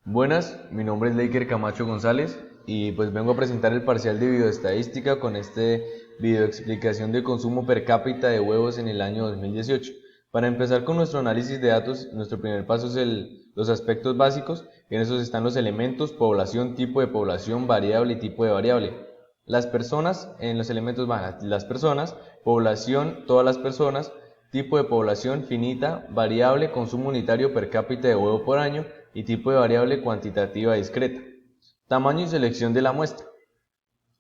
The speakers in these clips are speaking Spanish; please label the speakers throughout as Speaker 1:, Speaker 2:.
Speaker 1: Buenas, mi nombre es Leiker Camacho González y pues vengo a presentar el parcial de bioestadística con este video explicación de consumo per cápita de huevos en el año 2018. Para empezar con nuestro análisis de datos, nuestro primer paso es los aspectos básicos. En esos están los elementos, población, tipo de población, variable y tipo de variable. Las personas, en los elementos van las personas, población, todas las personas, tipo de población finita, variable, consumo unitario per cápita de huevo por año y tipo de variable cuantitativa discreta. Tamaño y selección de la muestra.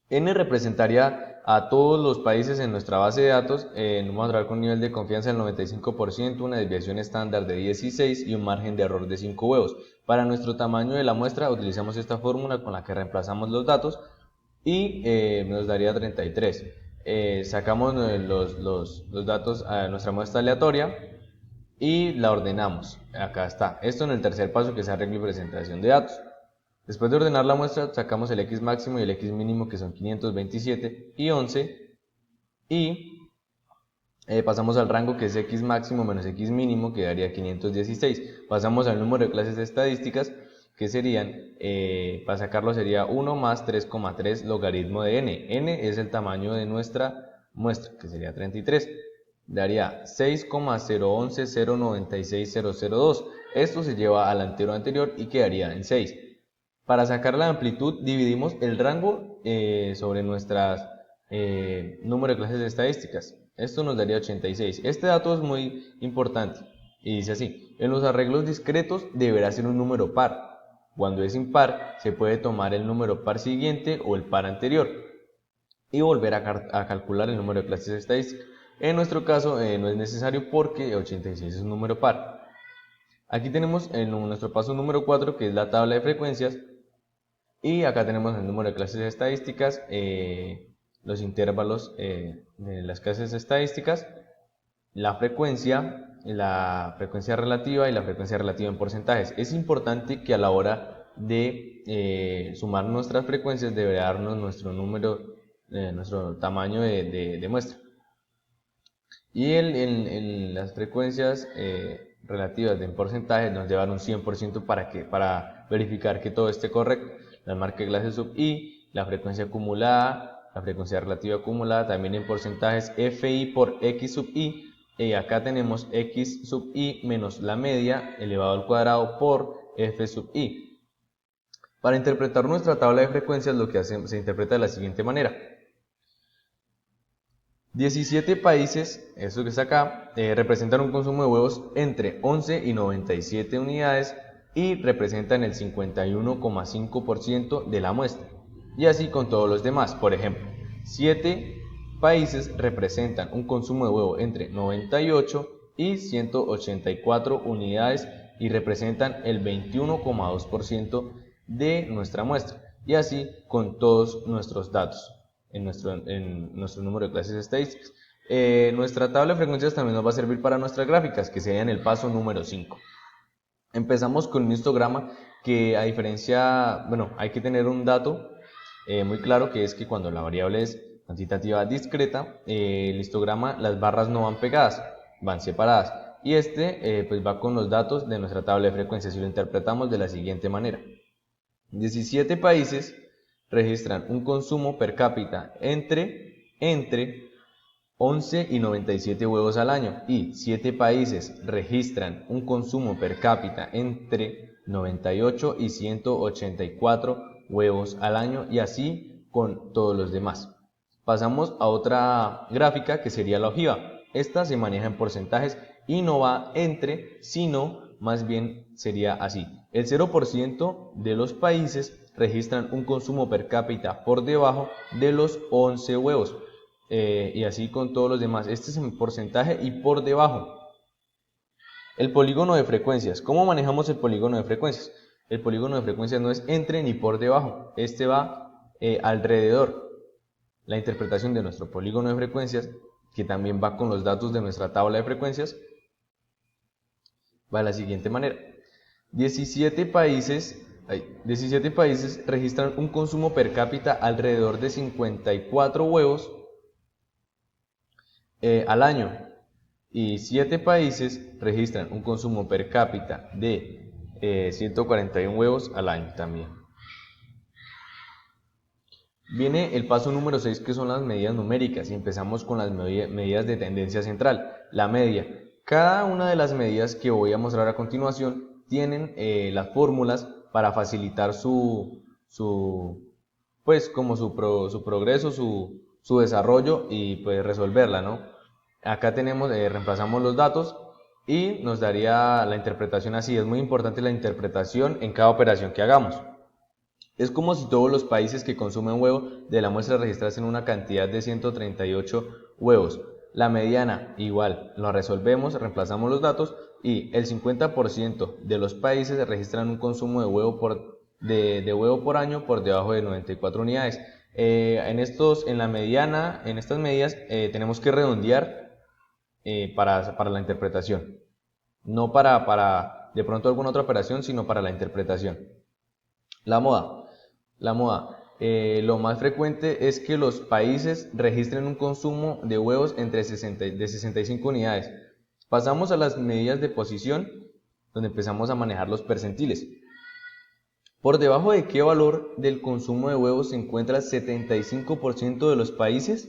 Speaker 1: N representaría a todos los países en nuestra base de datos. Vamos a trabajar con un nivel de confianza del 95%, una desviación estándar de 16 y un margen de error de 5 huevos. Para nuestro tamaño de la muestra utilizamos esta fórmula con la que reemplazamos los datos y nos daría 33. Sacamos los datos a nuestra muestra aleatoria y la ordenamos. Acá está. Esto en el tercer paso, que es arreglo y presentación de datos. Después de ordenar la muestra, sacamos el X máximo y el X mínimo, que son 527 y 11, y pasamos al rango, que es X máximo menos X mínimo, que daría 516. Pasamos al número de clases estadísticas, que serían, para sacarlo sería 1 más 3,3 logaritmo de n. N es el tamaño de nuestra muestra, que sería 33. Daría 6,011,096,002. Esto se lleva al entero anterior y quedaría en 6. Para sacar la amplitud dividimos el rango sobre nuestras número de clases estadísticas. Esto nos daría 86. Este dato es muy importante y dice así: en los arreglos discretos deberá ser un número par. Cuando es impar, se puede tomar el número par siguiente o el par anterior y volver a calcular el número de clases estadísticas. En nuestro caso no es necesario porque 86 es un número par. Aquí tenemos en nuestro paso número 4, que es la tabla de frecuencias, y acá tenemos el número de clases estadísticas, los intervalos de las clases estadísticas, la frecuencia relativa y la frecuencia relativa en porcentajes. Es importante que a la hora de sumar nuestras frecuencias deberá darnos nuestro número, nuestro tamaño de muestra. Y en las frecuencias relativas en porcentajes nos llevan un 100% para verificar que todo esté correcto. La marca de clase sub i, la frecuencia acumulada, la frecuencia relativa acumulada, también en porcentajes fi por x sub i, y acá tenemos x sub i menos la media elevado al cuadrado por f sub i. Para interpretar nuestra tabla de frecuencias, lo que se interpreta de la siguiente manera: 17 países, eso que está acá, representan un consumo de huevos entre 11 y 97 unidades y representan el 51,5% de la muestra. Y así con todos los demás. Por ejemplo, 7 países representan un consumo de huevo entre 98 y 184 unidades y representan el 21,2% de nuestra muestra. Y así con todos nuestros datos en nuestro número de clases estadísticas. Nuestra tabla de frecuencias también nos va a servir para nuestras gráficas, que sería en el paso número 5. Empezamos con un histograma que, a diferencia, bueno, hay que tener un dato muy claro, que es que cuando la variable es cuantitativa discreta, el histograma, las barras no van pegadas, van separadas. Y pues va con los datos de nuestra tabla de frecuencias y lo interpretamos de la siguiente manera: 17 países registran un consumo per cápita entre 11 y 97 huevos al año, y 7 países registran un consumo per cápita entre 98 y 184 huevos al año, y así con todos los demás. Pasamos a otra gráfica, que sería la ojiva. Esta se maneja en porcentajes y no va entre, sino más bien sería así: el 0% de los países registran un consumo per cápita por debajo de los 11 huevos, y así con todos los demás. Este es en porcentaje y por debajo. El polígono de frecuencias. ¿Cómo manejamos el polígono de frecuencias? El polígono de frecuencias no es entre ni por debajo, este va alrededor. La interpretación de nuestro polígono de frecuencias, que también va con los datos de nuestra tabla de frecuencias, va de la siguiente manera: 17 países registran un consumo per cápita alrededor de 54 huevos al año, y 7 países registran un consumo per cápita de 141 huevos al año también. Viene el paso número 6, que son las medidas numéricas, y empezamos con las medidas de tendencia central, la media. Cada una de las medidas que voy a mostrar a continuación tienen las fórmulas para facilitar pues como su progreso, su desarrollo y pues resolverla, ¿no? Acá tenemos, reemplazamos los datos y nos daría la interpretación así. Es muy importante la interpretación en cada operación que hagamos. Es como si todos los países que consumen huevo de la muestra registrasen una cantidad de 138 huevos. La mediana igual, lo resolvemos, reemplazamos los datos y el 50% de los países registran un consumo de huevo por año por debajo de 94 unidades. En estas medidas tenemos que redondear para la interpretación. No para de pronto alguna otra operación, sino para la interpretación. La moda. Lo más frecuente es que los países registren un consumo de huevos de 65 unidades. Pasamos a las medidas de posición, donde empezamos a manejar los percentiles. ¿Por debajo de qué valor del consumo de huevos se encuentra el 75% de los países?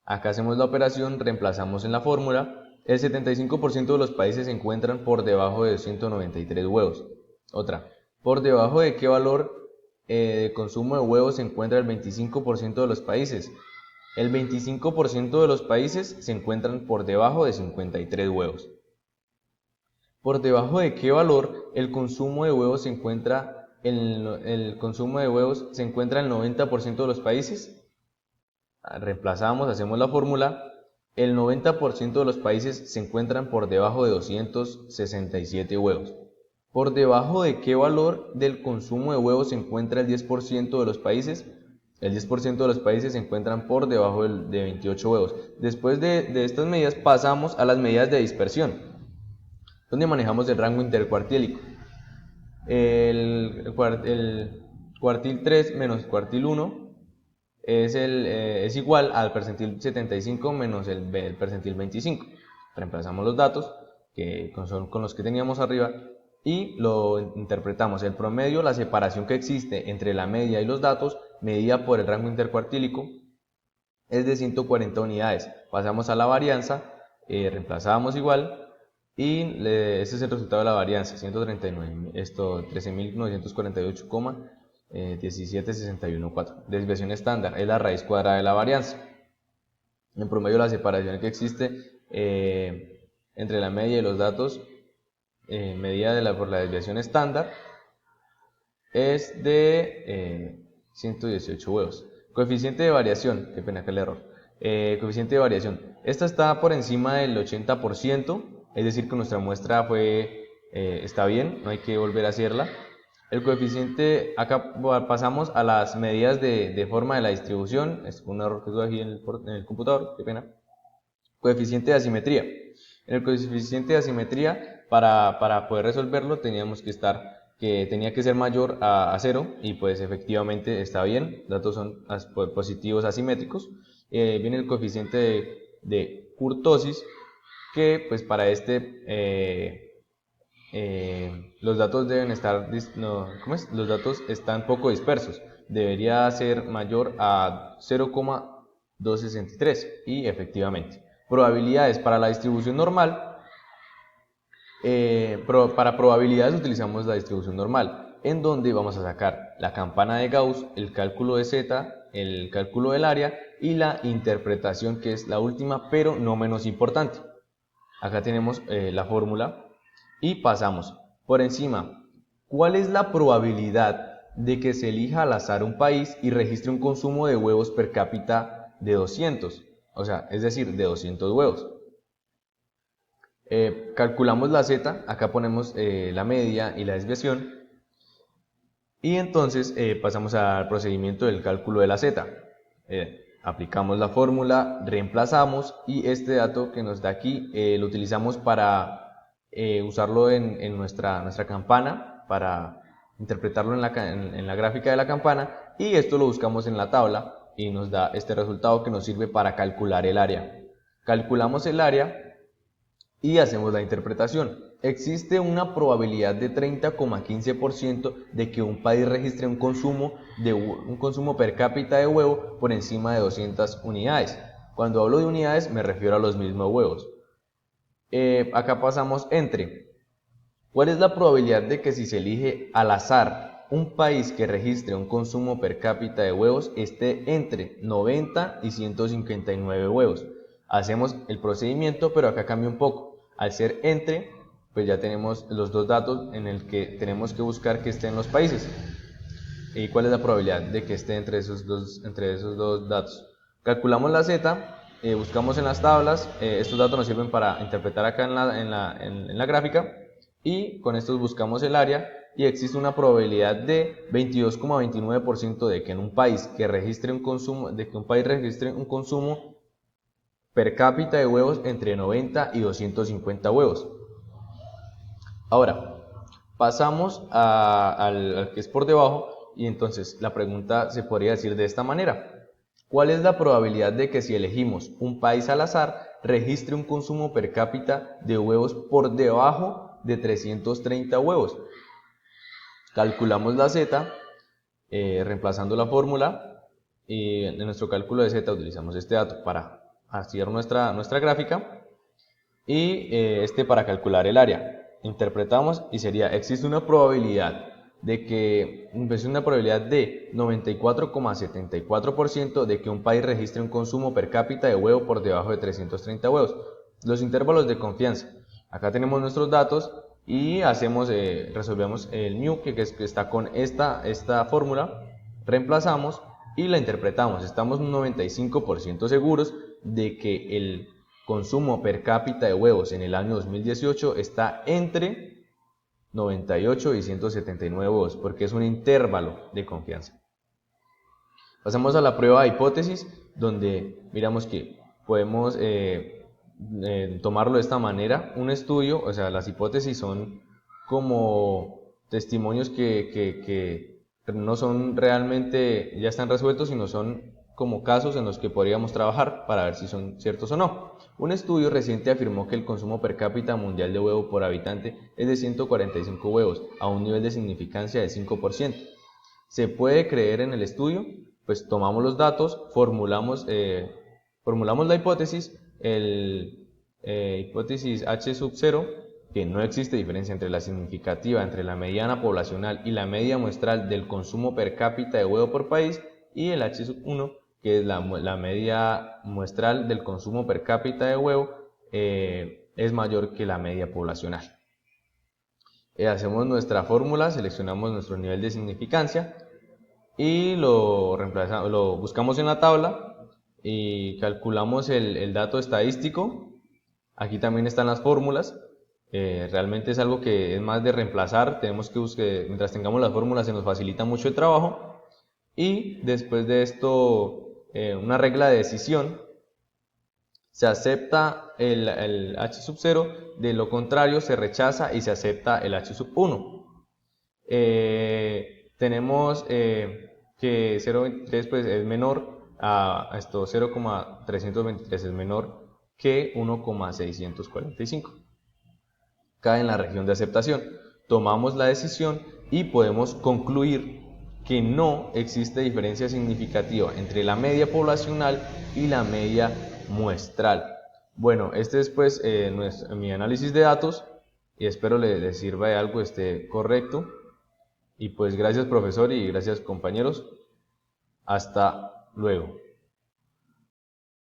Speaker 1: Acá hacemos la operación, reemplazamos en la fórmula. El 75% de los países se encuentran por debajo de 193 huevos. Otra, ¿por debajo de qué valor de consumo de huevos se encuentra el 25% de los países? El 25% de los países se encuentran por debajo de 53 huevos. ¿Por debajo de qué valor el consumo de huevos se encuentra el 90% de los países? Reemplazamos, hacemos la fórmula. El 90% de los países se encuentran por debajo de 267 huevos. ¿Por debajo de qué valor del consumo de huevos se encuentra el 10% de los países? El 10% de los países se encuentran por debajo de 28 huevos. Después de estas medidas pasamos a las medidas de dispersión, donde manejamos el rango intercuartílico. El cuartil 3 menos cuartil 1 es igual al percentil 75 menos el percentil 25. Reemplazamos los datos que son con los que teníamos arriba y lo interpretamos. El promedio, la separación que existe entre la media y los datos medida por el rango intercuartílico, es de 140 unidades. Pasamos a la varianza, reemplazábamos igual y este es el resultado de la varianza, 13.948,1761,4. Desviación estándar es la raíz cuadrada de la varianza. En promedio, la separación que existe entre la media y los datos medida por la desviación estándar es de 118 huevos. Coeficiente de variación, qué pena que el error. Coeficiente de variación, esta está por encima del 80%, es decir que nuestra muestra está bien, no hay que volver a hacerla. El coeficiente, acá pasamos a las medidas de forma de la distribución, es un error que tuve aquí en el computador, qué pena. Coeficiente de asimetría. En el coeficiente de asimetría, para poder resolverlo, tenía que ser mayor a 0 y pues efectivamente está bien, datos son positivos asimétricos. Viene el coeficiente de kurtosis, que pues para los datos deben estar, los datos están poco dispersos, debería ser mayor a 0,263 y efectivamente. Probabilidades para la distribución normal. Para probabilidades utilizamos la distribución normal, en donde vamos a sacar la campana de Gauss, el cálculo de Z, el cálculo del área y la interpretación, que es la última pero no menos importante. Acá tenemos la fórmula y pasamos por encima. ¿Cuál es la probabilidad de que se elija al azar un país y registre un consumo de huevos per cápita de 200? O sea, es decir, de 200 huevos. Calculamos la Z, acá ponemos la media y la desviación y entonces pasamos al procedimiento del cálculo de la Z. Aplicamos la fórmula, reemplazamos y este dato que nos da aquí lo utilizamos para usarlo en nuestra campana, para interpretarlo en la gráfica de la campana, y esto lo buscamos en la tabla y nos da este resultado que nos sirve para calcular el área. Calculamos el área y hacemos la interpretación. existe una probabilidad de 30,15% de que un país registre un consumo per cápita de huevo por encima de 200 unidades. Cuando hablo de unidades me refiero a los mismos huevos. Acá pasamos entre, ¿cuál es la probabilidad de que si se elige al azar un país que registre un consumo per cápita de huevos esté entre 90 y 159 huevos? Hacemos el procedimiento, pero acá cambia un poco. Al ser entre, pues ya tenemos los dos datos en el que tenemos que buscar que estén los países. ¿Y cuál es la probabilidad de que esté entre esos dos datos? Calculamos la z, buscamos en las tablas, estos datos nos sirven para interpretar acá en la gráfica, y con estos buscamos el área, y existe una probabilidad de 22,29% de que en un país que registre un consumo, per cápita de huevos entre 90 y 250 huevos. Ahora, pasamos al que es por debajo, y entonces la pregunta se podría decir de esta manera: ¿cuál es la probabilidad de que si elegimos un país al azar registre un consumo per cápita de huevos por debajo de 330 huevos? Calculamos la z, reemplazando la fórmula, y en nuestro cálculo de z utilizamos este dato para hacer nuestra gráfica, y para calcular el área. Interpretamos y sería, existe una probabilidad de 94,74% de que un país registre un consumo per cápita de huevo por debajo de 330 huevos. Los intervalos de confianza. Acá tenemos nuestros datos y resolvemos el mu que está con esta fórmula, reemplazamos y la interpretamos. Estamos un 95% seguros de que el consumo per cápita de huevos en el año 2018 está entre 98 y 179 huevos, porque es un intervalo de confianza. Pasamos a la prueba de hipótesis, donde miramos que podemos tomarlo de esta manera. Un estudio, o sea, las hipótesis son como testimonios que no son realmente, ya están resueltos, sino son como casos en los que podríamos trabajar para ver si son ciertos o no. Un estudio reciente afirmó que el consumo per cápita mundial de huevo por habitante es de 145 huevos, a un nivel de significancia de 5%. ¿Se puede creer en el estudio? Pues tomamos los datos, formulamos la hipótesis, hipótesis H sub 0, que no existe diferencia entre la significativa entre la mediana poblacional y la media muestral del consumo per cápita de huevo por país, y el H sub 1, que es la media muestral del consumo per cápita de huevo, es mayor que la media poblacional. Hacemos nuestra fórmula, seleccionamos nuestro nivel de significancia y lo buscamos en la tabla y calculamos el dato estadístico. Aquí también están las fórmulas. Realmente es algo que es más de reemplazar. Tenemos que buscar, mientras tengamos las fórmulas se nos facilita mucho el trabajo. Y después de esto, una regla de decisión: se acepta el H sub 0, de lo contrario se rechaza y se acepta el H sub 1. Tenemos que 0,23 pues, es menor a esto, 0,323 es menor que 1,645. Cae en la región de aceptación. Tomamos la decisión y podemos concluir que no existe diferencia significativa entre la media poblacional y la media muestral. Bueno, este es pues mi análisis de datos, y espero les sirva de algo, esté correcto. Y pues gracias profesor y gracias compañeros. Hasta luego.